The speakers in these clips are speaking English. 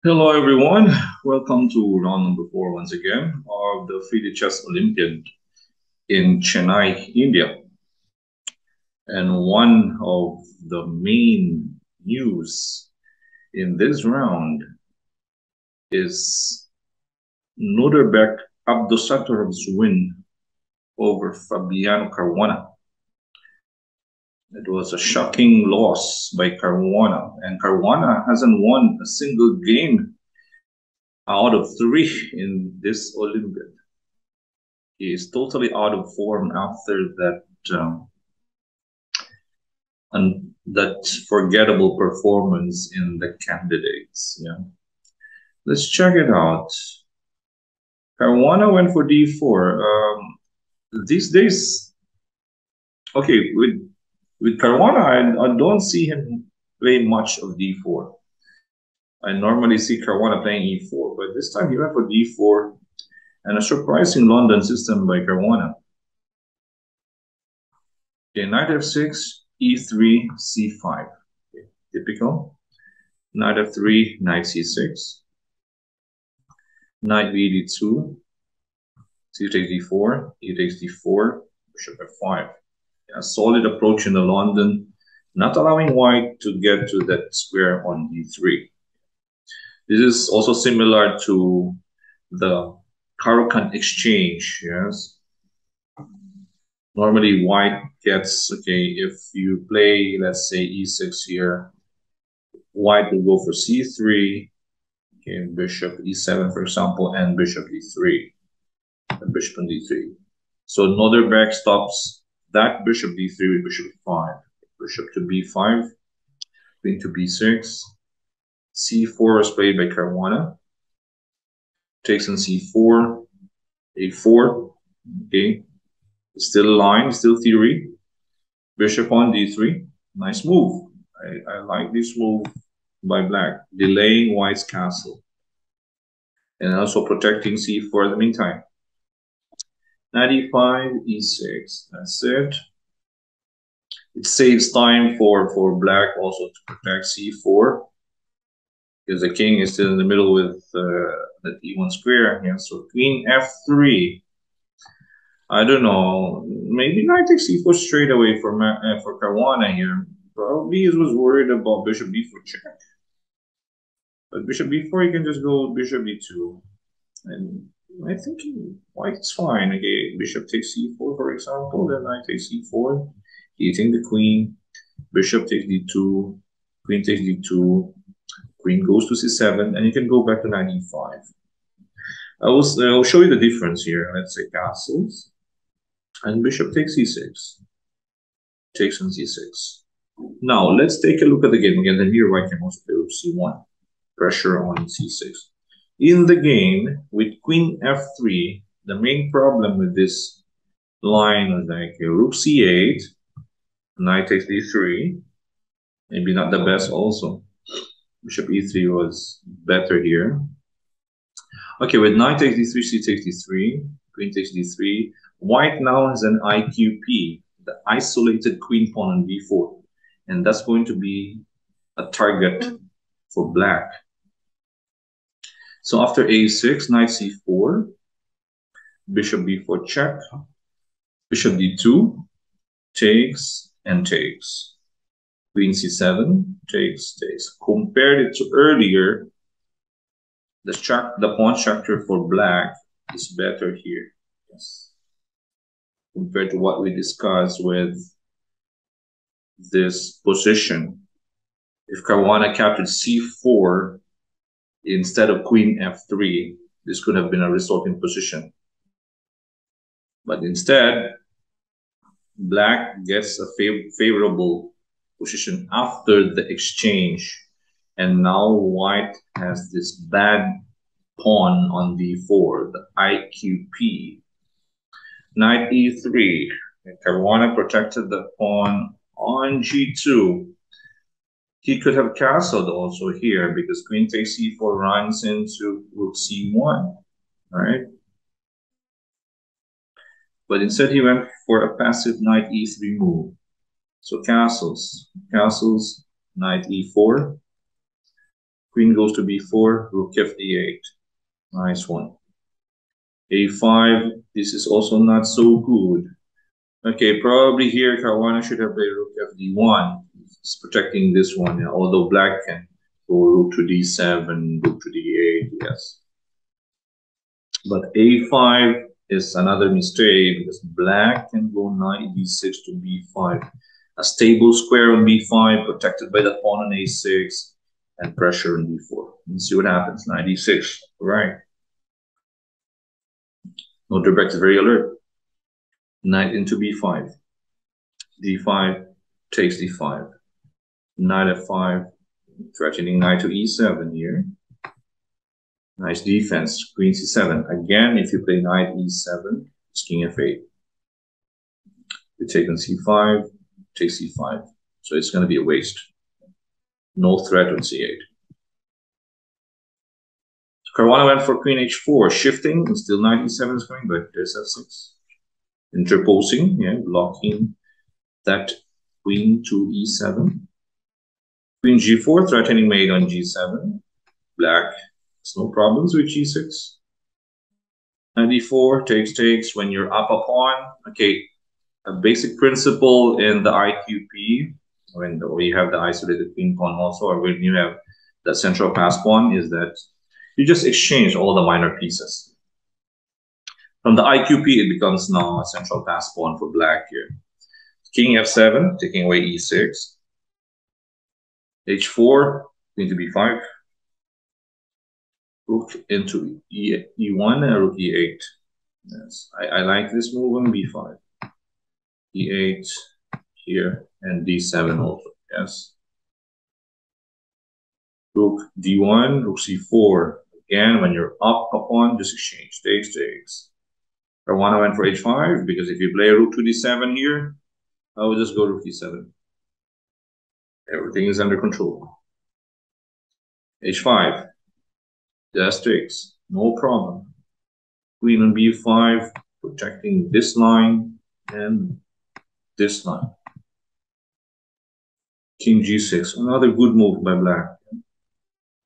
Hello everyone, welcome to round number 4 once again of the FIDE Chess Olympiad in Chennai, India. And one of the main news in this round is Nurulbek Abdusattorov's win over Fabiano Caruana. It was a shocking loss by Caruana, and Caruana hasn't won a single game out of 3 in this Olympiad. He is totally out of form after that forgettable performance in the candidates. Yeah, let's check it out. Caruana went for d4. These days, okay, with Caruana, I don't see him play much of d4. I normally see Caruana playing e4, but this time he went for d4, and a surprising London system by Caruana. Okay, knight f6, e3, c5. Okay, typical. Knight f3, knight c6. Knight b d2. C takes d4, e takes d4, bishop f5. A solid approach in the London, not allowing white to get to that square on d3. This is also similar to the Caruana exchange, yes. Normally white gets, okay, if you play, let's say e6 here, white will go for c3, okay, bishop e7 for example, and bishop d3, and bishop on d3. So Nurulbek stops that bishop d3 with bishop e5, bishop to b5, queen to b6, c4 is played by Caruana, takes on c4, a4, okay, still a line, still theory, bishop on d3, nice move. I like this move by black, delaying white's castle, and also protecting c4 in the meantime. Knight e5, e6, that's it. It saves time for black also to protect c4, because the king is still in the middle with the d1 square. Yeah, so queen f3. I don't know. Maybe knight takes c4 straight away for Caruana here. Probably he was worried about bishop b4 check. But bishop b4, you can just go bishop d2. And I think white's fine. Okay, bishop takes c4, for example. Then knight takes c4, eating the queen. Bishop takes d2. Queen takes d2. Queen goes to c7, and you can go back to knight e5. I'll show you the difference here. Let's say castles, and bishop takes c6, takes on c6. Now let's take a look at the game again. Then here white can also play with c1, pressure on c6. In the game with queen f3, the main problem with this line was like rook c8, knight takes d3, maybe not the best also. Bishop e3 was better here. Okay, with knight takes d3, c takes d3, queen takes d3. White now has an IQP, the isolated queen pawn on b4. And that's going to be a target for black. So after a6, knight c4, bishop b4 check, bishop d2, takes and takes. Queen c7, takes, takes. Compared it to earlier, the pawn structure for black is better here. Yes. Compared to what we discussed with this position. If Caruana captured c4 instead of queen f3, this could have been a resulting position. But instead, black gets a favorable position after the exchange. And now white has this bad pawn on d4, the IQP. Knight e3. Caruana protected the pawn on g2. He could have castled also here because queen takes c4 runs into rook c1, right? But instead he went for a passive knight e3 move. So castles, knight e4, Queen goes to b4, rook f8. Nice one. a5, this is also not so good. Okay, probably here Caruana should have played rook fd1. It's protecting this one, although black can go rook to d7, rook to d8, yes. But a5 is another mistake because black can go knight d6 to b5. A stable square on b5, protected by the pawn on a6, and pressure on b4. Let's see what happens. Knight d6. All right. No, direct is very alert. Knight into b5. d5 takes d5. Knight f5, threatening knight to e7 here. Nice defense. Queen c7. Again, if you play knight e7, it's king f8. You take on c5, take c5. So it's going to be a waste. No threat on c8. Caruana went for queen h4, shifting, and still knight e7 is coming, but there's f6. Interposing, blocking that queen to e7. Queen g4, threatening mate on g7. Black has no problems with g6. Knight e4, takes. When you're up a pawn, okay, a basic principle in the IQP, when you have the isolated queen pawn also, or when you have the central pass pawn, is that you just exchange all the minor pieces. From the IQP, it becomes now a central pass pawn for black here. King f7, taking away e6. h4, queen to b5. Rook into e1 and rook e8. Yes, I like this move on b5. e8 here and d7 also. Yes. Rook d1, rook c4. Again, when you're up a pawn, just exchange. Takes. Caruana went for h5 because if you play rook to d7 here, I will just go rook e7. Everything is under control. h5. Just takes. No problem. Queen on b5, protecting this line and this line. King g6. Another good move by black.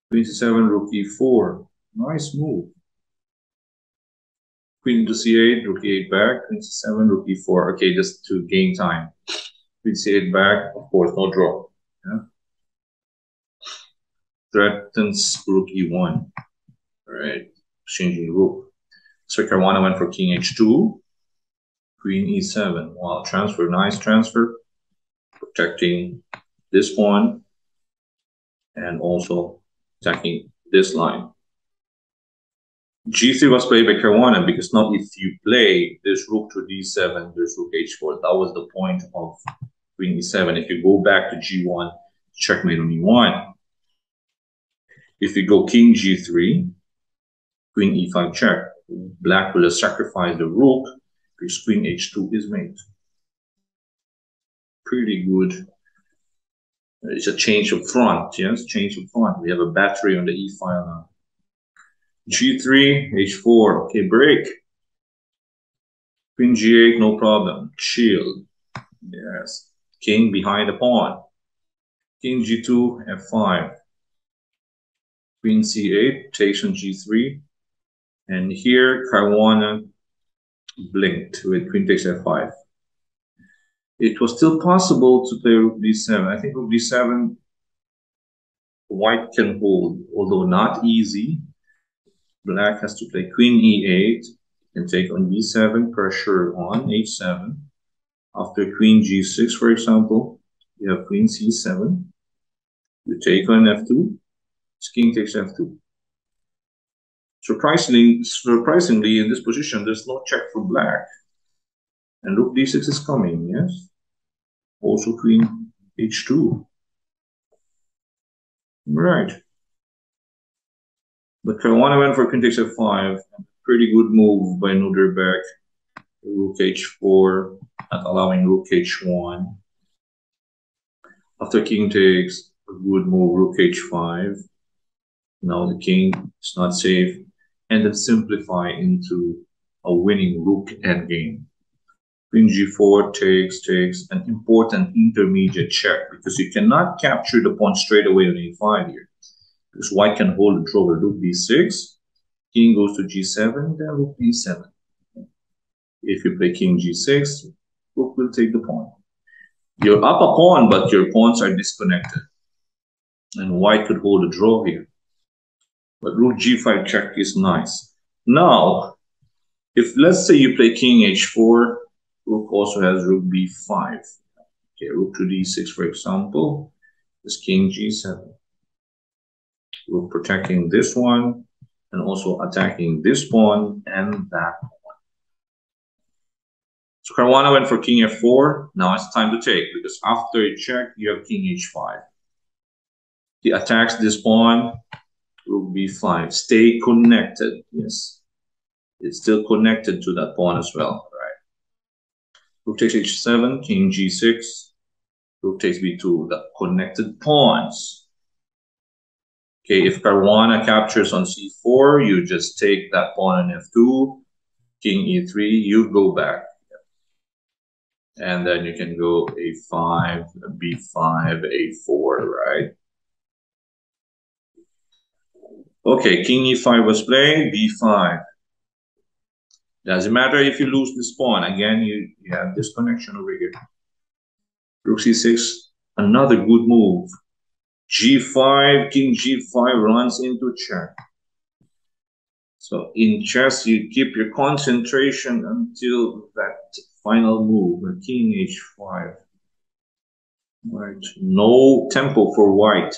Queen c7, rook e4. Nice move. Queen into c8, rook e8 back. Queen c7, rook e4. Okay, just to gain time. Queen c8 back. Of course, no draw. Yeah. Threatens rook e1. All right, exchanging rook. So Caruana went for king h2. Queen e7. Wow, transfer. Nice transfer. Protecting this pawn. And also attacking this line. g3 was played by Caruana because now if you play this rook to d7, there's rook h4. That was the point of queen e7. If you go back to g1, checkmate on e1. If you go king g3, queen e5 check. Black will sacrifice the rook because queen h2 is mate. Pretty good. It's a change of front, yes, change of front. We have a battery on the e file now. g3, h4, okay, break. Queen g8, no problem. Chill. Yes. King behind the pawn. King g2, f5. Queen c8, takes on g3. And here, Caruana blinked with queen takes f5. It was still possible to play rook d7. I think rook d7, white can hold, although not easy. Black has to play queen e8 and take on b7, pressure on h7. After queen g6, for example, you have queen c7. You take on f2. King takes f2. Surprisingly, in this position, there's no check for black. And rook d6 is coming, yes? Also queen h2. Right. But Caruana went for queen takes f5. Pretty good move by Nuderbeck. Rook h4, not allowing rook h1. After king takes, a good move, rook h5. Now the king is not safe. And then simplify into a winning rook endgame. Queen g4 takes an important intermediate check because you cannot capture the pawn straight away on a5 here. Because white can hold the draw with rook b6. King goes to g7, then rook b7. If you play king g6, rook will take the pawn. You're up a pawn, but your pawns are disconnected. And white could hold a draw here. But rook g5 check is nice. Now, if let's say you play king h4, rook also has rook b5. Okay, rook to d6, for example, is king g7. Rook protecting this one, and also attacking this pawn and that pawn. So Caruana went for king f4. Now it's time to take, because after a check, you have king h5. He attacks this pawn, rook b5. Stay connected. Yes, it's still connected to that pawn as well. Right. Rook takes h7, king g6. Rook takes b2. The connected pawns. Okay, if Caruana captures on c4, you just take that pawn on f2. King e3, you go back. And then you can go a5, b5, a4, right? Okay, king e5 was played, b5. Doesn't matter if you lose this pawn. Again, you have this connection over here. Rook c6, another good move. g5, king g5 runs into check. So in chess, you keep your concentration until that final move, king h5. Right, no tempo for white.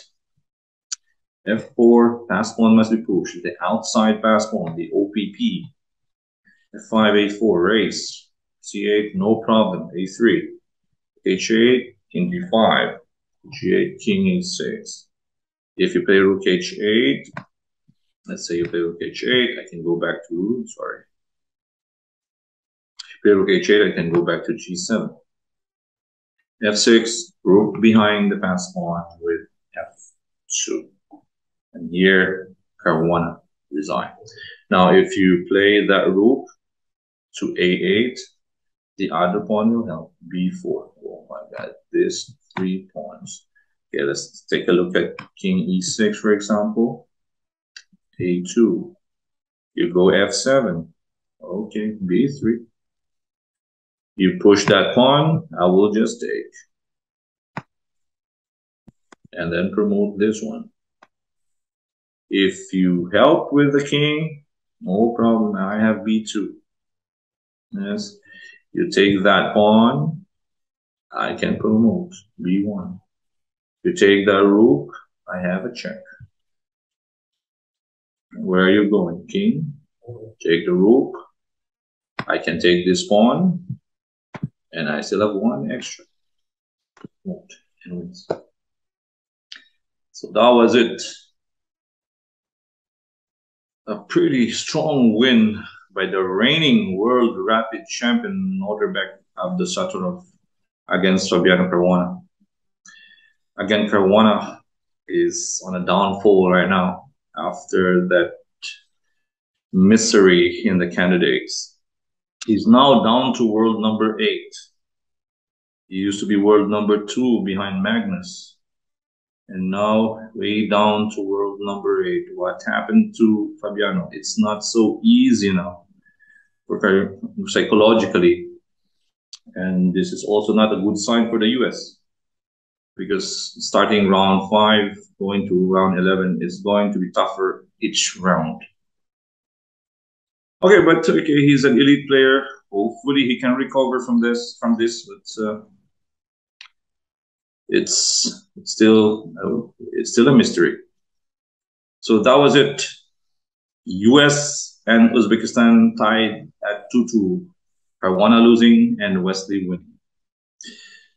f4, pass pawn must be pushed. The outside pass pawn, the OPP. f5, a4, race. c8, no problem. a3, h8, king d5, g8, king h6. If you play rook h8, let's say you play rook h8, I can go back to, sorry. If you play rook h8, I can go back to g7. f6, rook behind the pass pawn with f2. And here, Caruana resigned. Now, if you play that rook to a8, the other pawn will help, b4. Oh my god, this 3 pawns. Okay, let's take a look at king e6, for example. a2. You go f7. Okay, b3. You push that pawn, I will just take. And then promote this one. If you help with the king, no problem. I have b2. Yes, you take that pawn, I can promote b1. You take that rook, I have a check. Where are you going, king? Take the rook. I can take this pawn, and I still have one extra. So that was it. A pretty strong win by the reigning World Rapid Champion Olympiad Abdusattorov against Fabiano Caruana. Again, Caruana is on a downfall right now after that misery in the candidates. He's now down to world number 8. He used to be world number 2 behind Magnus. And now way down to world number 8. What happened to Fabiano? It's not so easy now for psychologically. And this is also not a good sign for the US. Because starting round 5, going to round 11 is going to be tougher each round. Okay, but okay, he's an elite player. Hopefully he can recover from this, but it's still a mystery. So that was it. US and Uzbekistan tied at 2-2. Caruana losing and Wesley winning.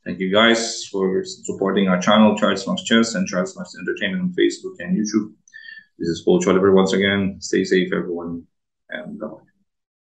Thank you guys for supporting our channel, Charles Max Chess and Charles Max Entertainment on Facebook and YouTube. This is Coach Oliver once again. Stay safe, everyone, and bye.